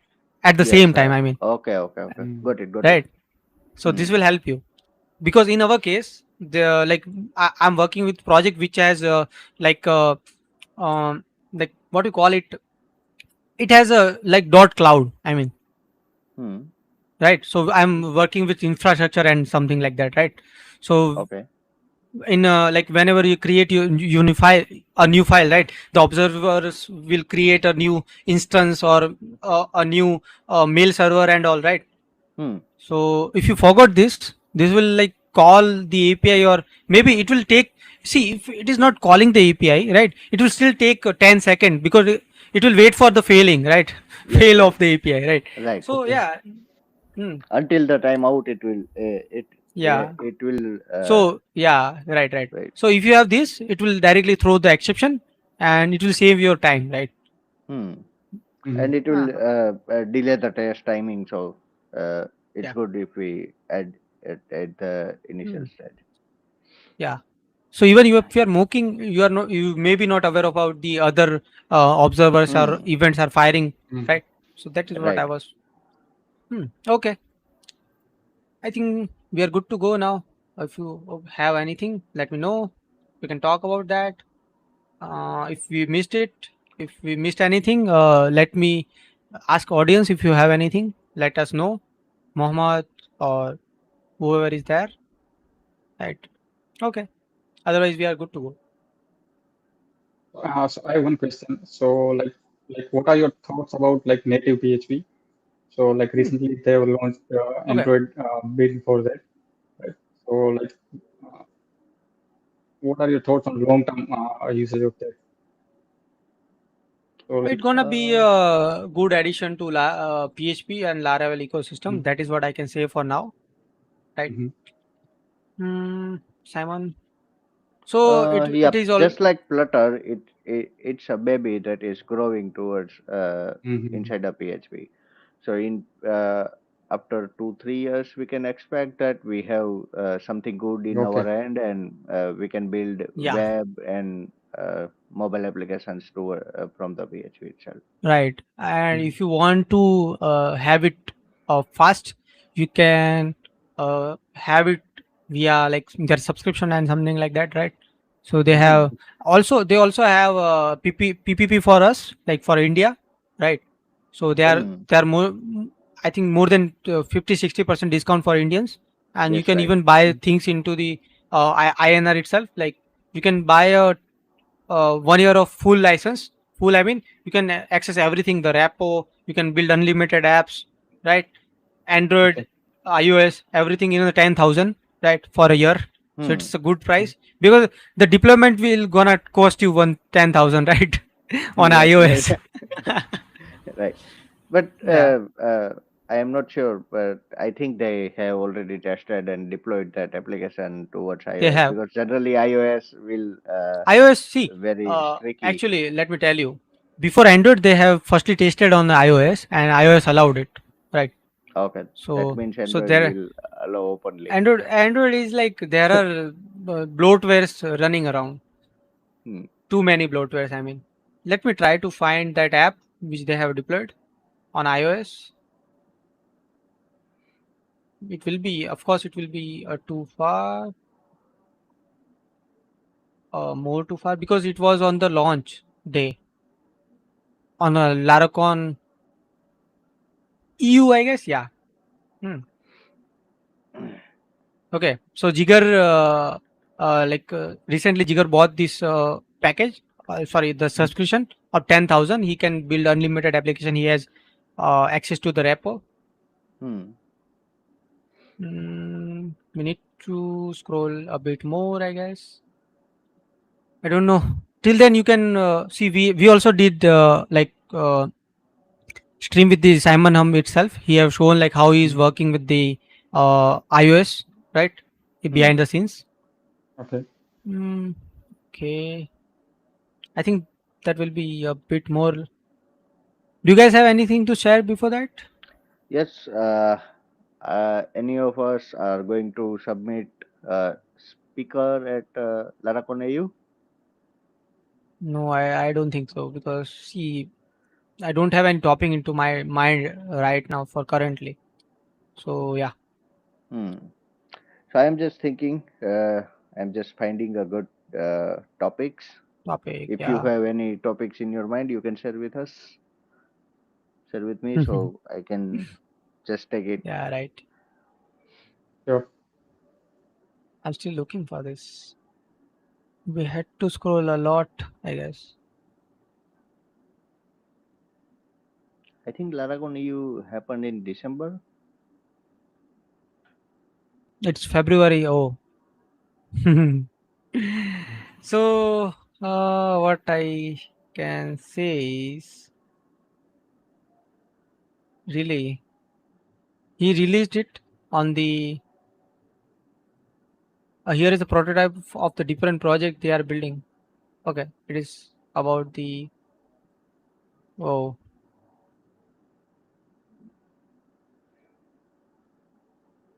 at the Yes. same time. I mean, Okay. Okay. Okay. Mm. Got it. Got it. right? So Hmm. this will help you because in our case, the like I'm working with project which has like um like what do you call it? It has a like dot cloud. I mean, Hmm. right? So I'm working with infrastructure and something like that, right? So Okay. in like whenever you create your unify a new file, right, the observers will create a new instance or a new mail server and all, right? Hmm. So if you forgot this will like call the API, or maybe it will take, see, if it is not calling the API, right, it will still take 10 seconds because it will wait for the failing, right? Yes. Fail Right. of the API, right? Right. So Okay. yeah. Hmm. Until the timeout, it will Yeah. it will So yeah, right, right. wait. So if you have this, it will directly throw the exception, and it will save your time, right? Hmm. Mhm. And it will Ah, delay the test timing, so it's yeah. good if we add it at the initial Hmm. stage. Yeah. So even if you are mocking, you are not, you may be not aware about the other observers or Hmm. events are firing, Mhm. right? So that is what I Right. was. Okay. I think we are good to go now. If you have anything, let me know. We can talk about that. If we missed it, if we missed anything, let me ask audience if you have anything. Let us know, Mohammed or whoever is there. Right. Okay. Otherwise, we are good to go. So I have one question. So what are your thoughts about like native PHP? So like Hmm. recently they have launched Okay. Android build for that, right? So like, uh, what are your thoughts on long-term usage of that? So It's like, gonna be Uh, a good addition to PHP and Laravel ecosystem. mhm, That is what I can say for now, right? mhm, Simon. So it Yep, is all just like Flutter, it's a baby that is growing towards mhm. inside the PHP. So in after 2 3 years, we can expect that we have something good in our Okay. hand, and we can build yeah. web and mobile applications from the PHP itself. Right. And Mhm, if you want to have it fast, you can have it via like their subscription and something like that, right? So they Hmm. have they also have PPP for us, like for India, right? So Hmm. they are more, I think more than 50-60% discount for Indians, and you Yes, can right. even buy mhm. things into the INR itself. Like you can buy a 1 year of full license. Full, I mean, you can access everything, the repo, you can build unlimited apps, right? Android, Okay. iOS, everything in the 10,000, right, for a year. So Hmm. it's a good Mhm. price because the deployment will gonna cost you 10,000, right, on Right. Right. iOS. Right. But Yeah, I am not sure, but I think they have already tested and deployed that application towards they iOS, have because generally iOS will iOS. See, very tricky. actually, let me tell you, before Android, they have firstly tested on the iOS, and iOS allowed it, right? Okay, that So, means so Android there will allow openly. Android is like there are bloatwares running around. Hmm. Too many bloatwares. I mean, let me try to find that app which they have deployed on iOS. It will be, of course, it will be too far, more too far because it was on the launch day on a Laracon EU, I guess. Yeah. Hmm. Okay. So Jigar, recently Jigar bought this package. Sorry, the Mhm. subscription of 10,000. He can build unlimited application. He has access to the repo. Hmm. We need to scroll a bit more, I guess. I don't know. Till then, you can see we also did stream with the Simon Hum itself. He have shown like how he is Mhm. working with the iOS, right, behind Hmm. the scenes. Okay. Mm, okay, I think that will be a bit more. Do you guys have anything to share before that? Yes. Any of us are going to submit speaker at Laracon AU? No, I don't think so because see, I don't have any topping into my mind right now for currently. So yeah, Hmm. So I'm just thinking. I'm just finding a good topics. topic. If you Yeah. have any topics in your mind, you can share with us, share with me, so I can just take it. Yeah, right. Sure. I'm still looking for this. We had to scroll a lot, I guess. I think Laragon EU happened in December. It's February. Oh. So, what I can say is really, he released it on the. Here is a prototype of the different project they are building. Okay, it is. about the oh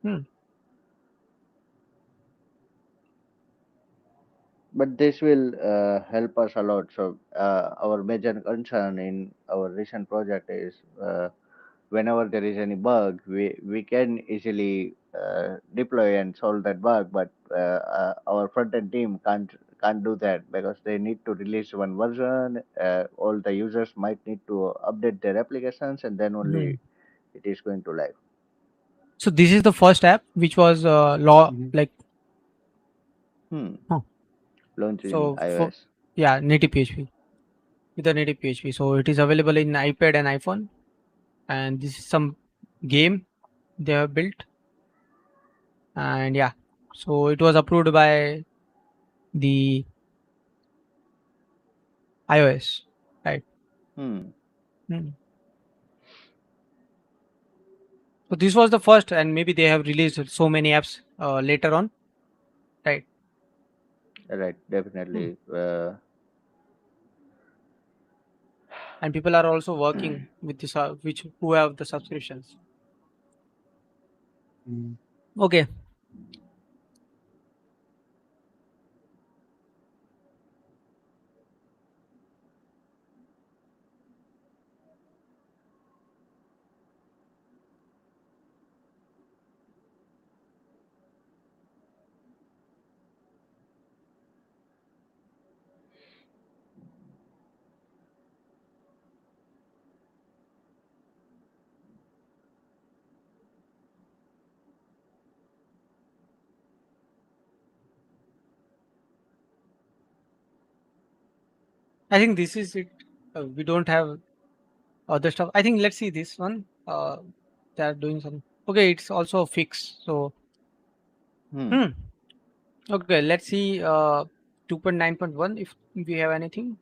hmm, But this will help us a lot. So our major concern in our recent project is whenever there is any bug, we can easily deploy and solve that bug. But our front end team can't do that because they need to release one version. All the users might need to update their applications, and then hmm. only it is going to live. So this is the first app which was law Hmm. like Hmm. huh. Launch in So for iOS. yeah, native PHP with the native PHP. So it is available in iPad and iPhone, and this is some game they have built, and yeah, so it was approved by the iOS, right? Hmm. Hmm. So this was the first, and maybe they have released so many apps later on, right? Right. Hmm. Definitely. And people are also working with this, which who have the subscriptions. Hmm. Okay, I think this is it. We don't have other stuff. I think let's see this one. They are doing some. Okay, it's also a fix. So hmm. hmm. Okay, let's see. 2.9.1. If we have anything.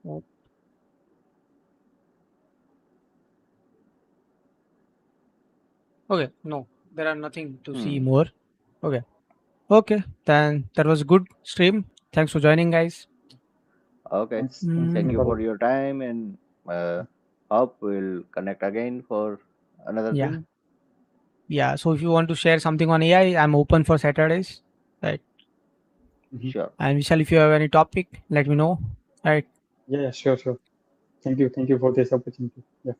Oh, okay, no, there are nothing to see Hmm. more. Okay, okay. Then that was good stream. Thanks for joining, guys. Okay. Thanks, Thank Mm, you for Nirmal. your time, and hope we'll connect again for another yeah, thing. yeah. So if you want to share something on AI, I'm open for Saturdays. Right. Hmm. Sure. And Vishal, if you have any topic, let me know. Right. Yeah, yeah, sure, sure. Thank you for this opportunity. Yeah.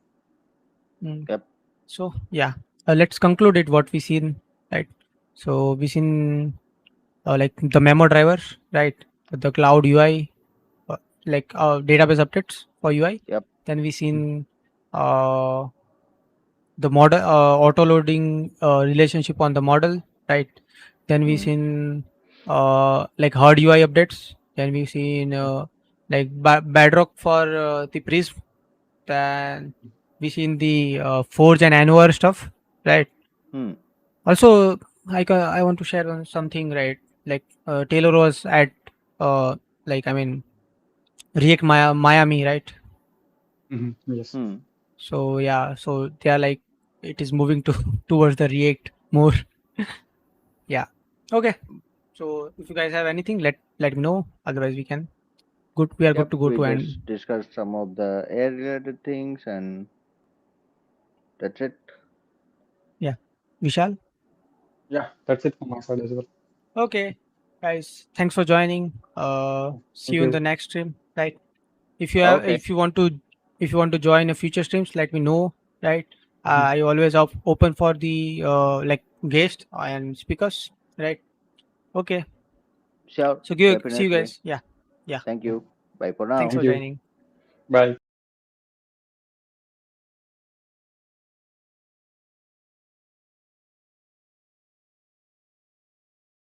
Mm. Yep. So yeah, let's conclude it. What we seen, right? So we seen like the memo driver, right? The cloud UI, like database updates for UI. Yep. Then we seen uh, the model auto loading relationship on the model, right? Then we Hmm. seen like hard UI updates. Then we seen like Bedrock for the Prism. Then we seen the Forge and Anwar stuff, right? Hmm. Also, I want to share something, right? Like Taylor was at uh, like I mean React Miami, right? Yes. Hmm. So yeah, so they are like it is moving to towards the React more. Yeah. Okay. So if you guys have anything, let me know. Otherwise, we can good. We are good Yep. to go We to just end. discussed some of the air related things, and that's it. Yeah. Vishal. Yeah, that's it from my side as well. Okay, guys. Thanks for joining. See Thank you in you. the next stream. Right. If you have, Okay. if you want to join a future streams, let me know. Right. Hmm. I always open for the like guest and speakers. Right. Okay. Sure. So see you Definitely. guys. Yeah. Yeah. Thank Yeah. you. Bye for Thanks now. for Thank you. joining. Bye.